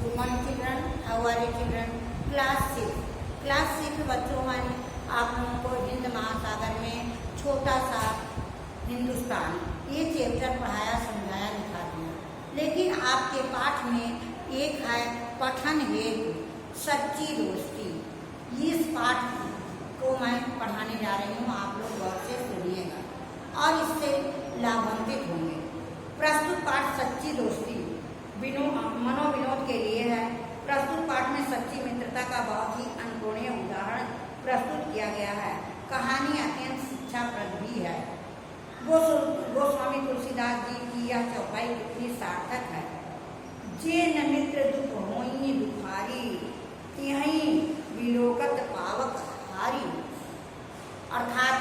Good morning children, how are you children? Class 6 बच्चों में आप लोगों को हिंद महासागर में छोटा सा हिंदुस्तान ये चैप्टर पढ़ाया, समझाया, लिखा दिया। लेकिन आपके पाठ में एक है पठन हेतु सच्ची दोस्ती। इस पाठ को मैं पढ़ाने जा रही हूँ, आप लोग गौर से सुनिएगा और इससे लाभान्वित होंगे। प्रस्तुत पाठ सच्ची दोस्ती मनोविनोद के लिए है। प्रस्तुत पाठ में सच्ची मित्रता का बहुत ही अनकोणीय उदाहरण प्रस्तुत किया गया है। कहानी अत्यंत शिक्षाप्रद भी है। गोस्वामी तुलसीदास जी की यह चौपाई कितनी सार्थक है। जे न मित्र दुख होई दुखारी, तिहई विलोकत पावक हारी। अर्थात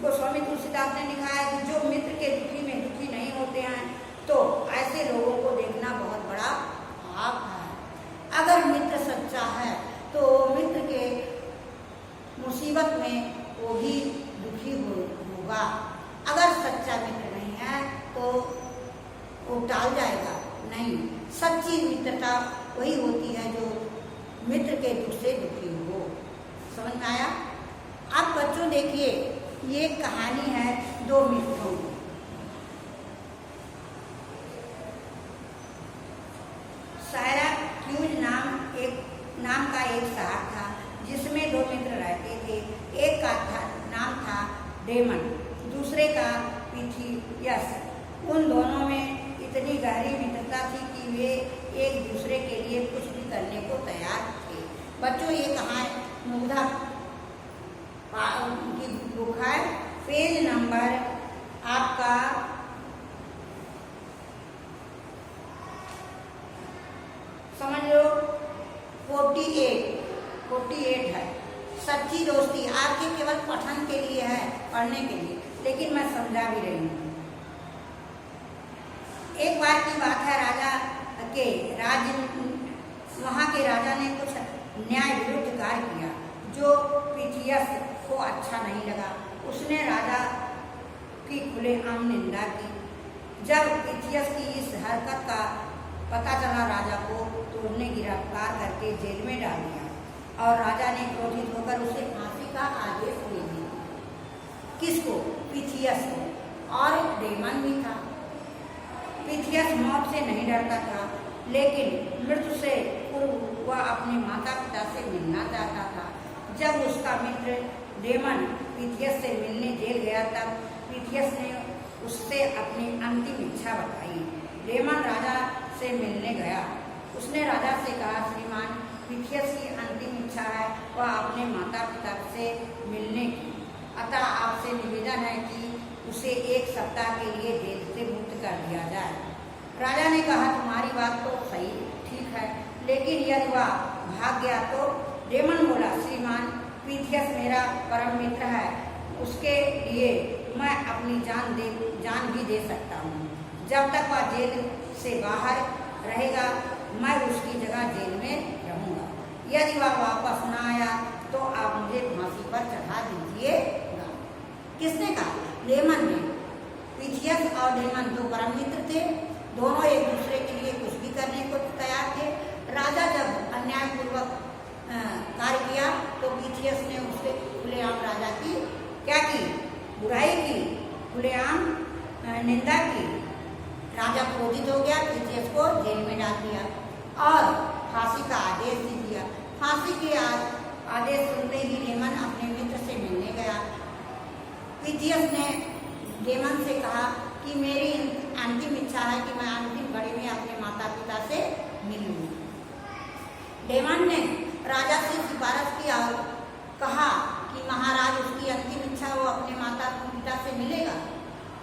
गोस्वामी तुलसीदास ने लिखा है कि जो मित्र के दुखी में दुखी नहीं होते हैं तो ऐसे लोगों को देखना बहुत बड़ा पाप है। अगर मित्र सच्चा है तो मित्र के मुसीबत में वो भी दुखी होगा। अगर सच्चा मित्र नहीं है तो वो टाल जाएगा। नहीं, सच्ची मित्रता वही होती है जो मित्र के दुख से दुखी हो। समझ में आया? अब बच्चों देखिए, ये कहानी है दो मित्रों की। सायरा क्यूज नाम का एक शहर था जिसमें दो मित्र रहते थे। एक का नाम था डेमन, दूसरे का पीथियस। उन दोनों में इतनी गहरी मित्रता थी कि वे एक दूसरे के लिए कुछ भी करने को तैयार थे। बच्चों, ये कहाँ मुग्धा की बुक है, पेज नंबर आपका 48 है। सच्ची दोस्ती आपके केवल पठन के लिए है, पढ़ने के लिए, लेकिन मैं समझा भी रही हूँ। एक बार की बात है, वहाँ के राजा ने कुछ न्याय विरुद्ध कार्य किया जो पीथियस को अच्छा नहीं लगा। उसने राजा की खुलेआम निंदा की। जब पीथियस की इस हरकत का पता चला राजा को, तो उन्हें गिरफ्तार करके जेल में डाल दिया और राजा ने क्रोधित होकर उसे फांसी का आदेश दे दिया। किसको? पीथियस को। और डेमन भी था। पीथियस मौत से नहीं डरता था, लेकिन मृत्यु से पूर्व वह अपने माता पिता से मिलना चाहता था। जब उसका मित्र डेमन पीथियस से मिलने जेल गया, तब पीथियस ने उससे अपनी अंतिम इच्छा बताई। डेमन राजा से मिलने गया। उसने राजा से कहा, श्रीमान, पीथियस की अंतिम इच्छा है वह अपने माता पिता से मिलने की। अतः आपसे निवेदन है कि उसे 1 सप्ताह के लिए जेल से मुक्त कर दिया जाए। राजा ने कहा, तुम्हारी बात तो सही ठीक है, लेकिन यदि वह भाग गया तो? डेमन बोला, श्रीमान, पीथियस मेरा परम मित्र है, उसके लिए मैं अपनी जान भी दे सकता हूँ। जब तक वह जेल से बाहर रहेगा मैं उसकी जगह जेल में रहूँगा। यदि वह वापस ना आया तो आप मुझे फांसी पर चढ़ा दीजिएगा। किसने कहा? डेमन ने। पीथियस और डेमन दो परम मित्र थे। दोनों एक दूसरे के लिए कुछ भी करने को तैयार थे। राजा जब अन्यायपूर्वक कार्य किया तो पीथियस ने उससे खुलेआम राजा की क्या की? बुराई की, खुलेआम निंदा की। राजा क्रोधित हो गया, पीथियस को जेल में डाल दिया और फांसी का आदेश दे दिया। फांसी के आदेश सुनते ही डेमन अपने मित्र से मिलने गया। पीथियस ने डेमन से कहा कि मेरी अंतिम इच्छा है कि मैं अंतिम घड़ी में अपने माता पिता से मिलूं। डेमन ने राजा से सिफारिश की और कहा कि महाराज, उसकी अंतिम इच्छा वो अपने माता पिता से मिलेगा।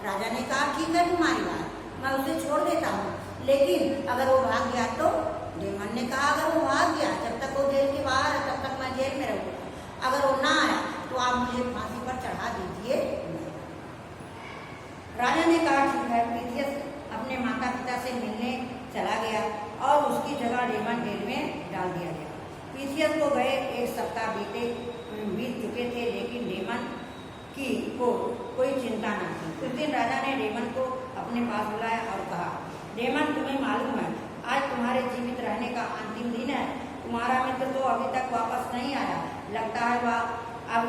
राजा ने कहा, ठीक है तुम्हारी बात, मैं उसे छोड़ देता हूँ, लेकिन अगर वो भाग गया तो? डेमन ने कहा, अगर वो भाग गया, जब तक वो जेल के बाहर है तब तक मैं जेल में रहूँगा। अगर वो ना आया तो आप मुझे फांसी पर चढ़ा दीजिए। राजा ने कहा, ठीक है। पीथियस अपने माता पिता से मिलने चला गया और उसकी जगह डेमन जेल में डाल दिया गया। पीथियस को गए 1 सप्ताह बीत चुके थे, लेकिन डेमन की को कोई चिंता न थी। उस दिन राजा ने डेमन को अपने पास बुलाया और कहा, डेमन, तुम्हें मालूम है आज तुम्हारे जीवित अंतिम दिन है, तुम्हारा मित्र तो अभी तक वापस नहीं आया, लगता है वह अब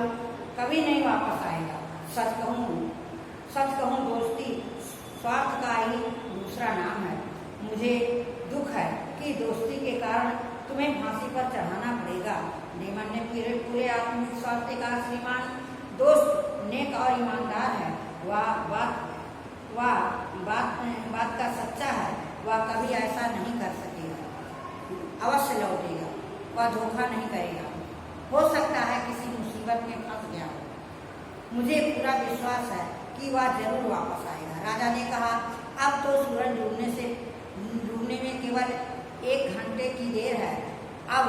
कभी नहीं वापस आएगा। सच कहूँ दोस्ती स्वार्थ का ही दूसरा नाम है। मुझे दुख है कि दोस्ती के कारण तुम्हें फांसी पर चढ़ाना पड़ेगा। डेमन ने फिर पूरे आत्मविश्वास से कहा, श्रीमान, दोस्त नेक और ईमानदार है, वह बात का सच्चा है, वह कभी ऐसा नहीं कर सकेगा, अवश्य लौटेगा, वह धोखा नहीं करेगा। हो सकता है किसी मुसीबत में फंस गया हो, मुझे पूरा विश्वास है कि वह जरूर वापस आएगा। राजा ने कहा, अब तो सूरज डूबने में केवल 1 घंटे की देर है, अब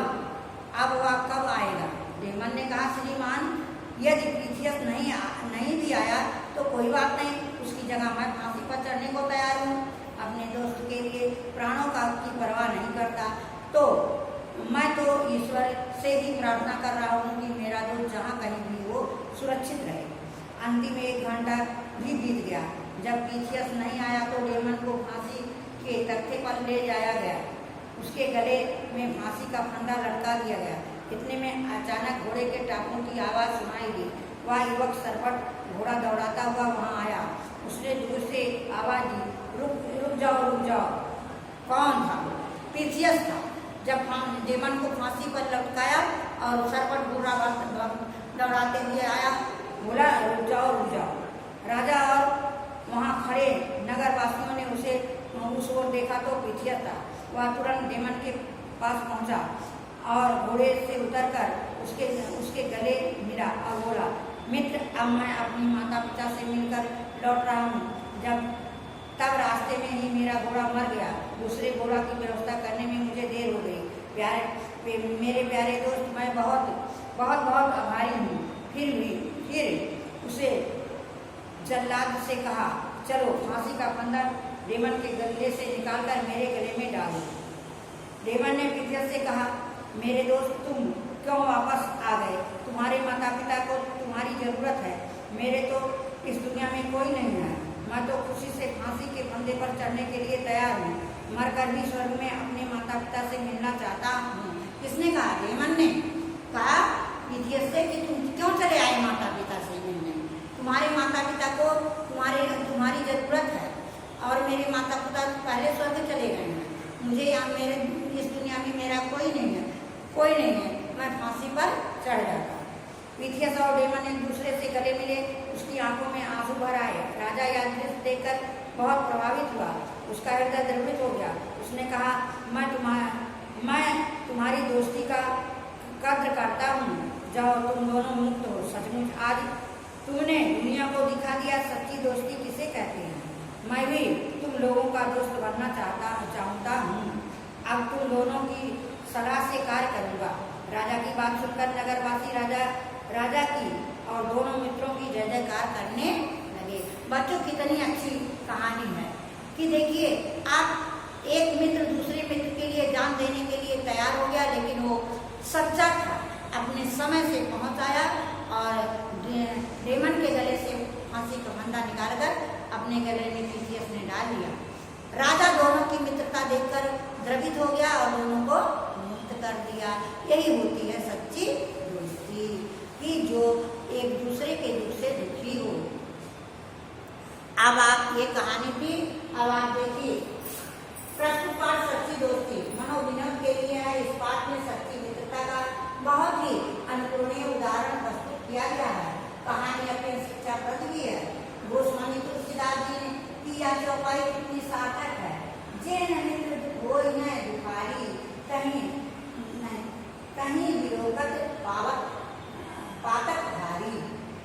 वह कब आएगा? डेमन ने कहा, श्रीमान, यदि पीथियस नहीं भी आया तो कोई बात नहीं, उसकी जगह मैं फांसी पर चढ़ने को तैयार हूँ। अपने दोस्त के लिए प्राणों की परवाह नहीं करता, तो मैं तो ईश्वर से भी प्रार्थना कर रहा हूँ कि मेरा दोस्त जहाँ कहीं भी हो सुरक्षित रहे। अंतिम 1 घंटा भी बीत गया। जब पीथियस नहीं आया तो डेमन को फांसी के तख्ते पर ले जाया गया। उसके गले में फांसी का फंदा लटका दिया गया। इतने में अचानक घोड़े के टापों की आवाज़ सुनाई दी। वह युवक सरपट घोड़ा दौड़ाता हुआ वहाँ आया। उसने दूर से आवाज़ दी, रुक जाओ। कौन था? पीथियस था। जब डेमन को फांसी पर लटकाया और सरपट घोड़ा दौड़ाते हुए आया, बोला, रुक जाओ। राजा और वहाँ खड़े नगरवासियों ने उसे उस ओर देखा तो पीथियस था। वह तुरंत डेमन के पास पहुँचा और घोड़े से उतरकर उसके गले मिला और बोला, मित्र, अब मैं अपनी माता पिता से मिलकर लौट रहा हूँ। तब रास्ते में ही मेरा घोड़ा मर गया। दूसरे घोड़ा की व्यवस्था करने में मुझे देर हो गई। मेरे प्यारे दोस्त, मैं बहुत आभारी हूँ। फिर उसे जल्लाद से कहा, चलो फांसी का फंदा डेमन के गले से निकालकर मेरे गले में डालो। डेमन ने पीथियस से कहा, मेरे दोस्त, तुम क्यों वापस आ गए? तुम्हारे माता पिता को तुम्हारी जरूरत है। मेरे तो इस दुनिया में कोई नहीं है। मैं तो खुशी से फांसी के फंदे पर चढ़ने के लिए तैयार हूँ। मरकर भी स्वर्ग में अपने माता पिता से मिलना चाहता हूँ। किसने कहा? डेमन ने कहा पीथियस से कि तुम क्यों चले आए माता पिता से मिलने? तुम्हारे माता पिता को तुम्हारी जरूरत है और मेरे माता पिता पहले स्वर्ग चले गए हैं। मुझे इस दुनिया में मेरा कोई नहीं है। मैं फांसी पर चढ़ जाता। पीथियस और डेमन एक दूसरे से गले मिले। उसकी आंखों में आंसू भर आए। राजा यह दृश्य देखकर बहुत प्रभावित हुआ। उसका हृदय द्रवित हो गया। उसने कहा, मैं तुम्हारी दोस्ती का कद्र करता हूँ। जाओ, तुम दोनों मुक्त हो। सचमुच आज तुमने दुनिया को दिखा दिया सच्ची दोस्ती किसे कहते हैं। मैं भी तुम लोगों का दोस्त बनना चाहता हूँ। अब तुम दोनों की सलाह से कार्य करूँगा। राजा की बात सुनकर नगरवासी राजा की और दोनों मित्रों की जय जयकार करने लगे। बच्चों, कितनी अच्छी कहानी है कि देखिए, आप एक मित्र दूसरे मित्र के लिए जान देने के लिए तैयार हो गया, लेकिन वो सच्चा था, अपने समय से पहुँच आया और डेमन के गले से फांसी का फंदा निकालकर अपने गले में पीथियस ने डाल लिया। राजा दोनों की मित्रता देखकर द्रवित हो गया और दोनों को मुक्त कर दिया। यही होती है सच्ची दोस्ती, कि जो एक दूसरे के दुख से दुखी हो। अब आप ये कहानी थी। अब आप देखिए, प्रश्न पाठ सच्ची दोस्ती मनोविनोद के लिए है। इस पाठ में सच्ची मित्रता का बहुत ही अनुकरणीय उदाहरण प्रस्तुत किया गया है। कहानी अपनी शिक्षाप्रद भी है। गोस्वामी तुलसीदास जी ने की यह चौपाई कितनी सार्थक है। जिन मित्र होय न दुखारी, कहीं विरोगत पातक भारी।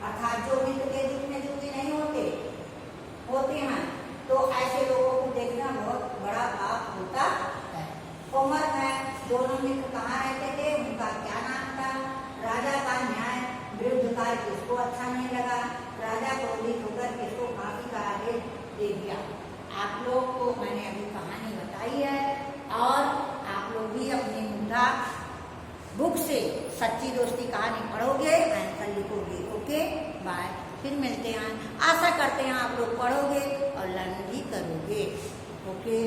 अर्थात जो मित्र के दुख में दुखी नहीं होते हैं, तो ऐसे लोगों को देखना बहुत बड़ा पाप होता है। कोमर में दोनों मित्र कहाँ रहते थे, उनका क्या नाम था? राजा का न्याय विरुद्ध कार्य किसको अच्छा नहीं लगा? राजा क्रोधित होकर किसको फांसी का आदेश दे दिया। आप लोग को मैंने अभी कहानी बताई है और आप लोग भी अपनी मुद्दा बुक से सच्ची दोस्ती कहानी पढ़ोगे, आंसर लिखोगे। Okay, bye. फिर मिलते हैं। आशा करते हैं आप लोग पढ़ोगे और लर्न भी करोगे। ओके।